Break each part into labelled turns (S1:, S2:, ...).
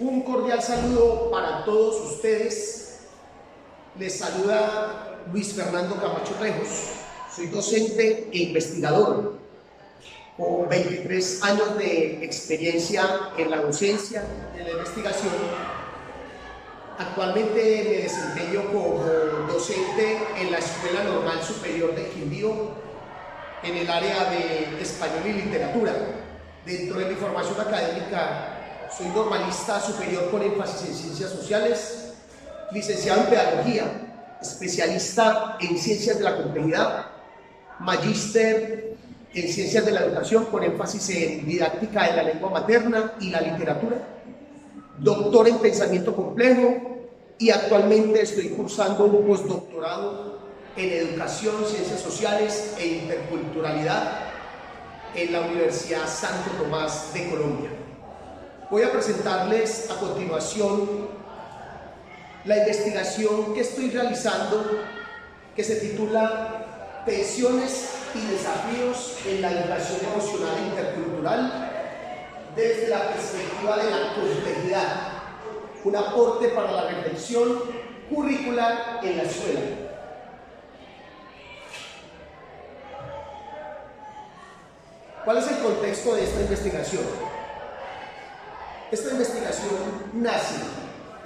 S1: Un cordial saludo para todos ustedes. Les saluda Luis Fernando Camacho Rejos. Soy docente e investigador con 23 años de experiencia en la docencia y en la investigación. Actualmente me desempeño como docente en la Escuela Normal Superior de Quindío en el área de español y literatura. Dentro de mi formación académica soy normalista superior con énfasis en ciencias sociales, licenciado en pedagogía, especialista en ciencias de la complejidad, magíster en ciencias de la educación con énfasis en didáctica de la lengua materna y la literatura, doctor en pensamiento complejo y actualmente estoy cursando un postdoctorado en educación, ciencias sociales e interculturalidad en la Universidad Santo Tomás de Colombia. Voy a presentarles a continuación la investigación que estoy realizando, que se titula Tensiones y desafíos en la educación emocional e intercultural desde la perspectiva de la complejidad, un aporte para la reflexión curricular en la escuela. ¿Cuál es el contexto de esta investigación? Esta investigación nace,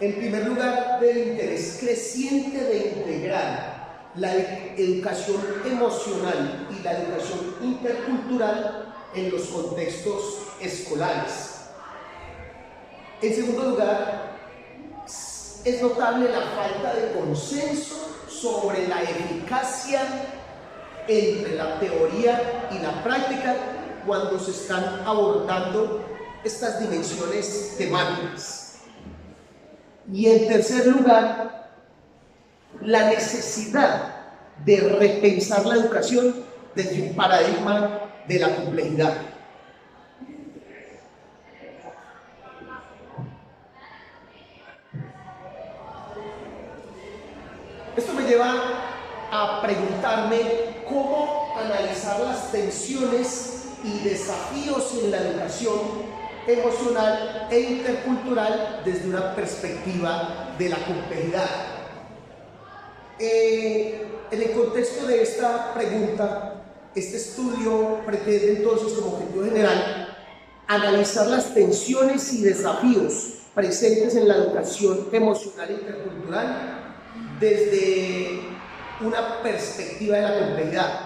S1: en primer lugar, del interés creciente de integrar la educación emocional y la educación intercultural en los contextos escolares. En segundo lugar, es notable la falta de consenso sobre la eficacia entre la teoría y la práctica cuando se están abordando estas dimensiones temáticas. Y en tercer lugar, la necesidad de repensar la educación desde un paradigma de la complejidad. Esto me lleva a preguntarme cómo analizar las tensiones y desafíos en la educación emocional e intercultural desde una perspectiva de la complejidad. En el contexto de esta pregunta, este estudio pretende entonces como objetivo general analizar las tensiones y desafíos presentes en la educación emocional e intercultural desde una perspectiva de la complejidad.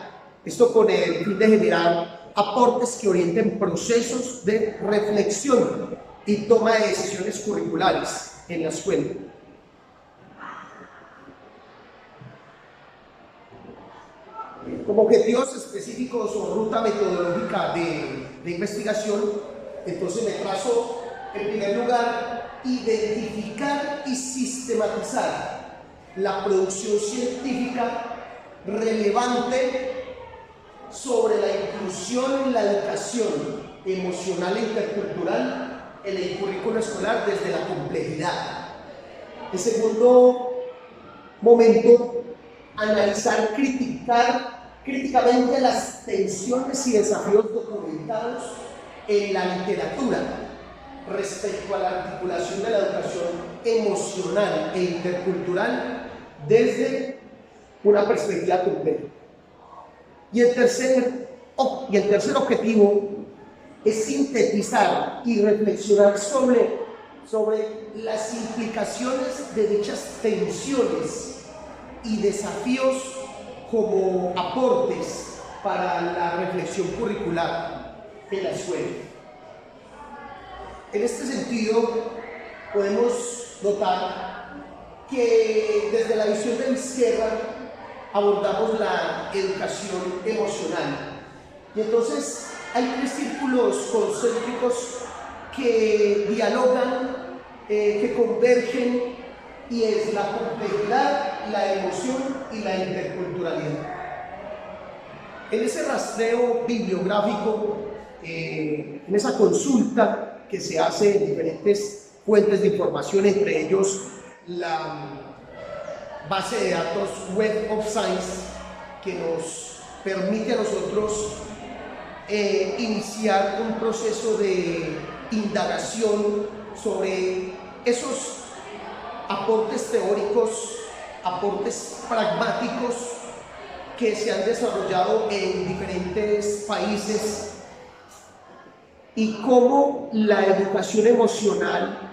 S1: Esto con el fin de generar aportes que orienten procesos de reflexión y toma de decisiones curriculares en la escuela. Como objetivos específicos o ruta metodológica de investigación, entonces me trazo, en primer lugar, identificar y sistematizar la producción científica relevante sobre la inclusión en la educación emocional e intercultural en el currículo escolar desde la complejidad. En segundo momento, analizar, críticamente las tensiones y desafíos documentados en la literatura respecto a la articulación de la educación emocional e intercultural desde una perspectiva compleja. Y el tercer objetivo es sintetizar y reflexionar sobre las implicaciones de dichas tensiones y desafíos como aportes para la reflexión curricular en la escuela. En este sentido, podemos notar que desde la visión de Vizquerra abordamos la educación emocional. Y entonces hay tres círculos concéntricos que dialogan, que convergen, y es la complejidad, la emoción y la interculturalidad. En ese rastreo bibliográfico, en esa consulta que se hace en diferentes fuentes de información, entre ellos la base de datos Web of Science, que nos permite a nosotros iniciar un proceso de indagación sobre esos aportes teóricos, aportes pragmáticos que se han desarrollado en diferentes países y cómo la educación emocional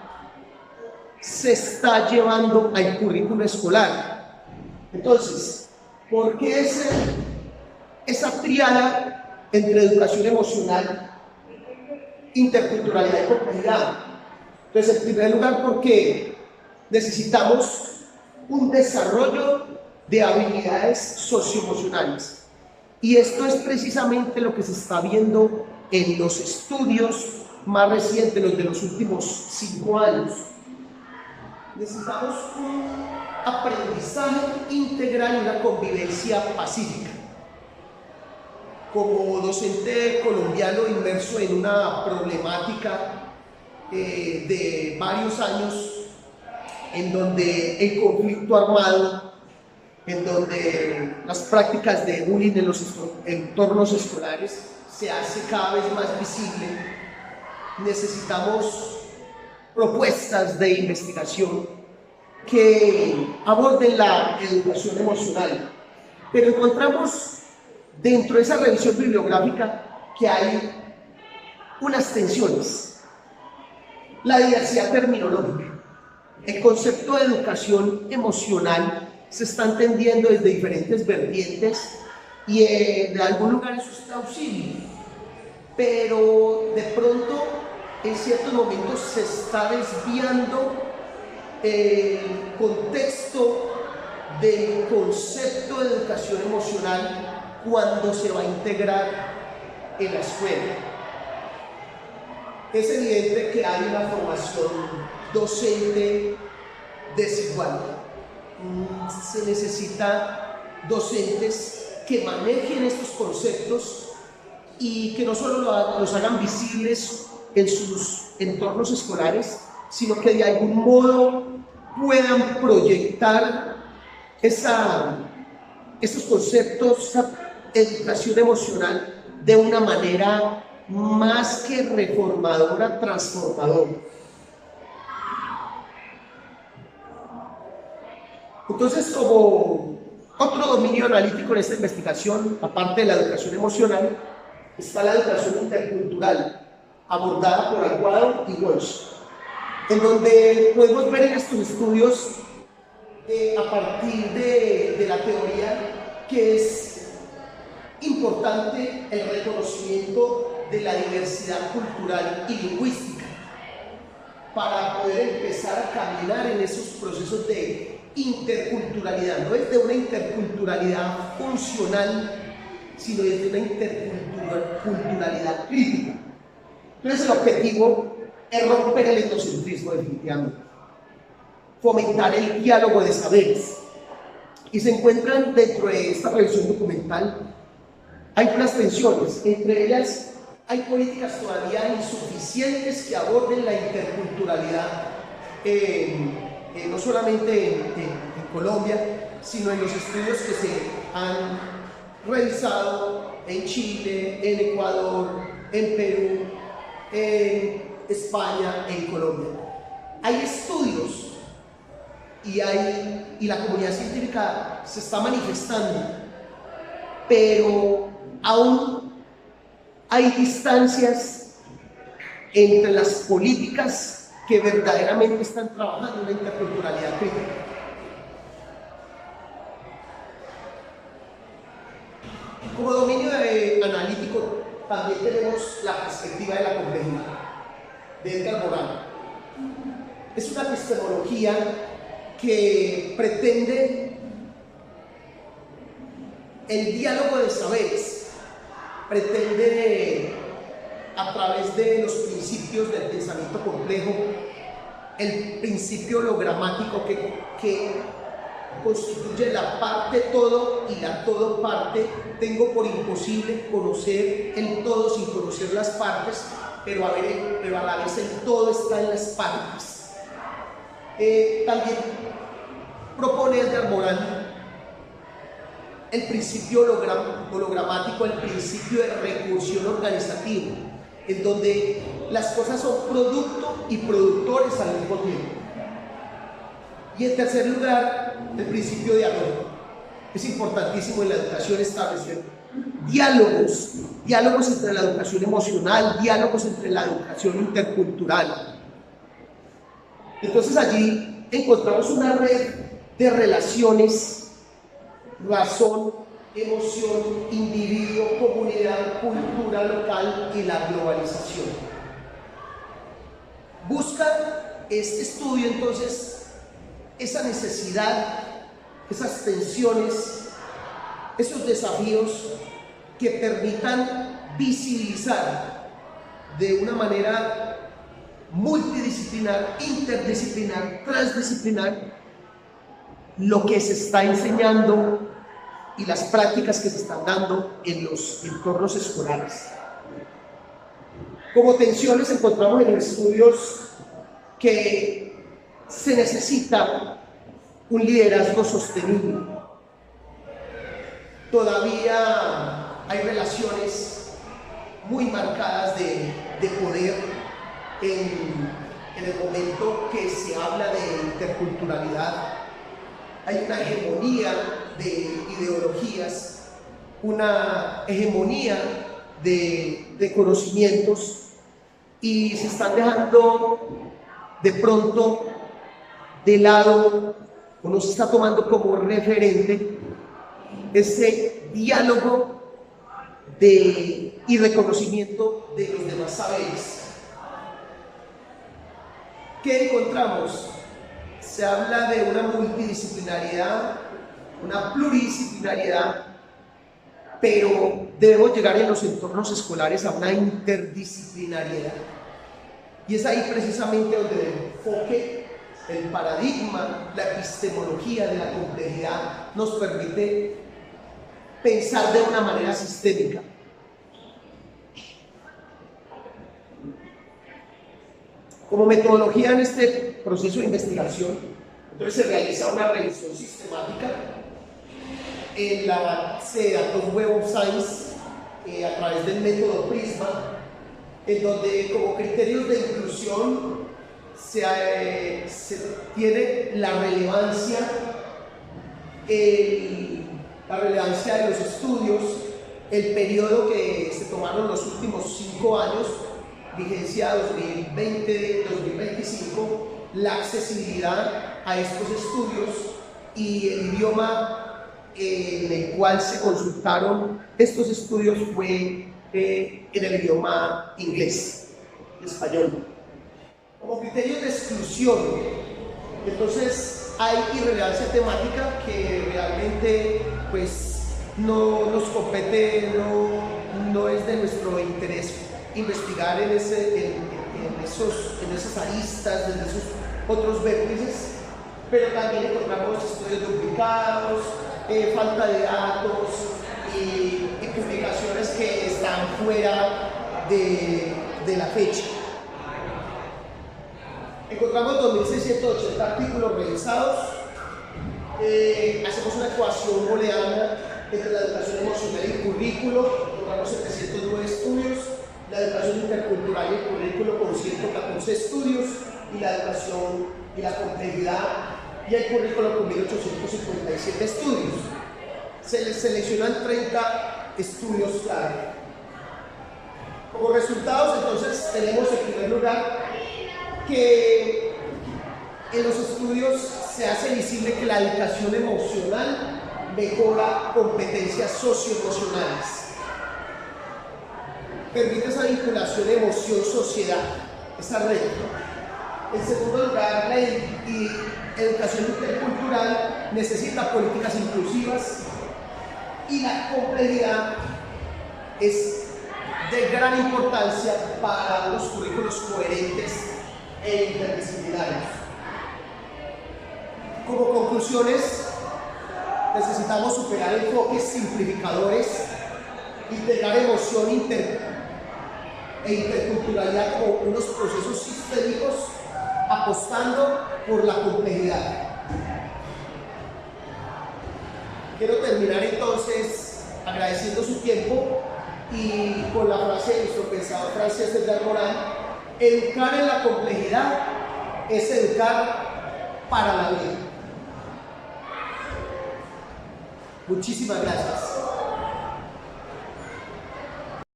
S1: se está llevando al currículo escolar. Entonces, ¿por qué esa triada entre educación emocional, interculturalidad y complejidad? Entonces, en primer lugar, porque necesitamos un desarrollo de habilidades socioemocionales. Y esto es precisamente lo que se está viendo en los estudios más recientes, los de los últimos 5 años. Necesitamos un aprendizaje integral y una convivencia pacífica. Como docente colombiano inmerso en una problemática de varios años, en donde el conflicto armado, en donde las prácticas de bullying en los entornos escolares se hace cada vez más visible, necesitamos propuestas de investigación que aborden la educación emocional. Pero encontramos dentro de esa revisión bibliográfica que hay unas tensiones. La diversidad terminológica. El concepto de educación emocional se está entendiendo desde diferentes vertientes y de algún lugar eso es plausible, pero de pronto en ciertos momentos se está desviando el contexto del concepto de educación emocional cuando se va a integrar en la escuela. Es evidente que hay una formación docente desigual. Se necesita docentes que manejen estos conceptos y que no solo los hagan visibles en sus entornos escolares, sino que de algún modo puedan proyectar estos conceptos, esa educación emocional de una manera más que reformadora, transformadora. Entonces, como otro dominio analítico en esta investigación, aparte de la educación emocional, está la educación intercultural, abordada por Aguado y Walsh, en donde podemos ver en estos estudios, a partir de la teoría, que es importante el reconocimiento de la diversidad cultural y lingüística para poder empezar a caminar en esos procesos de interculturalidad, no es de una interculturalidad funcional, sino desde una interculturalidad crítica. Entonces el objetivo es romper el etnocentrismo definitivamente, fomentar el diálogo de saberes, y se encuentran dentro de esta revisión documental, hay unas tensiones, entre ellas hay políticas todavía insuficientes que aborden la interculturalidad, no solamente en Colombia, sino en los estudios que se han realizado en Chile, en Ecuador, en Perú, en España, en Colombia. Hay estudios y la comunidad científica se está manifestando, pero aún hay distancias entre las políticas que verdaderamente están trabajando en la interculturalidad crítica. Como dominio analítico también tenemos la perspectiva de la complejidad de Edgar Morin. Es una epistemología que pretende el diálogo de saberes, pretende a través de los principios del pensamiento complejo, el principio hologramático que constituye la parte todo y la todo parte. Tengo por imposible conocer el todo sin conocer las partes, pero a la vez el todo está en las partes. También propone Edgar Morin el principio hologramático, el principio de recursión organizativa, en donde las cosas son producto y productores al mismo tiempo. Y en tercer lugar, el principio dialógico. Es importantísimo en la educación establecer diálogos entre la educación emocional, diálogos entre la educación intercultural. Entonces allí encontramos una red de relaciones, razón, emoción, individuo, comunidad, cultura local y la globalización. Busca este estudio entonces esa necesidad, esas tensiones, esos desafíos que permitan visibilizar de una manera multidisciplinar, interdisciplinar, transdisciplinar lo que se está enseñando y las prácticas que se están dando en los entornos escolares. Como tensiones encontramos en estudios que se necesita un liderazgo sostenible. Todavía hay relaciones muy marcadas de poder en el momento que se habla de interculturalidad. Hay una hegemonía de ideologías, una hegemonía de conocimientos, y se están dejando de pronto de lado, o no se está tomando como referente ese diálogo y reconocimiento de los demás saberes. ¿Qué encontramos? Se habla de una multidisciplinariedad, una pluridisciplinariedad, pero debemos llegar en los entornos escolares a una interdisciplinariedad. Y es ahí precisamente donde el enfoque, el paradigma, la epistemología de la complejidad nos permite pensar de una manera sistémica. Como metodología en este proceso de investigación, entonces se realiza una revisión sistemática en la base de datos Web of Science a través del método Prisma, en donde como criterios de inclusión se tiene la relevancia de los estudios, el periodo que se tomaron los últimos 5 años, vigencia 2020-2025, la accesibilidad a estos estudios y el idioma en el cual se consultaron estos estudios fue en el idioma inglés, español. Como criterios de exclusión, entonces hay irrelevancia temática que realmente pues no nos compete, no es de nuestro interés investigar en esas aristas, en esos otros vértices, pero también encontramos estudios duplicados, falta de datos y publicaciones que están fuera de la fecha. Encontramos 2.680 artículos revisados. Hacemos una ecuación booleana entre la educación emocional y el currículo. Encontramos 709 estudios, la educación intercultural y el currículo con 114 estudios, y la educación y la complejidad y el currículo con 1.857 estudios. Se les seleccionan 30 estudios clave. Como resultados, entonces, tenemos en primer lugar que en los estudios se hace visible que la educación emocional mejora competencias socioemocionales, permite esa vinculación emoción-sociedad, esa red. En segundo lugar, la educación intercultural necesita políticas inclusivas, y la complejidad es de gran importancia para los currículos coherentes e interdisciplinarios. Como conclusiones, necesitamos superar enfoques simplificadores, integrar emoción e interculturalidad como unos procesos sistémicos, apostando por la complejidad. Quiero terminar entonces agradeciendo su tiempo y con la frase de nuestro pensador francés Edgar Morin, Educar en la complejidad es educar para la vida. Muchísimas gracias.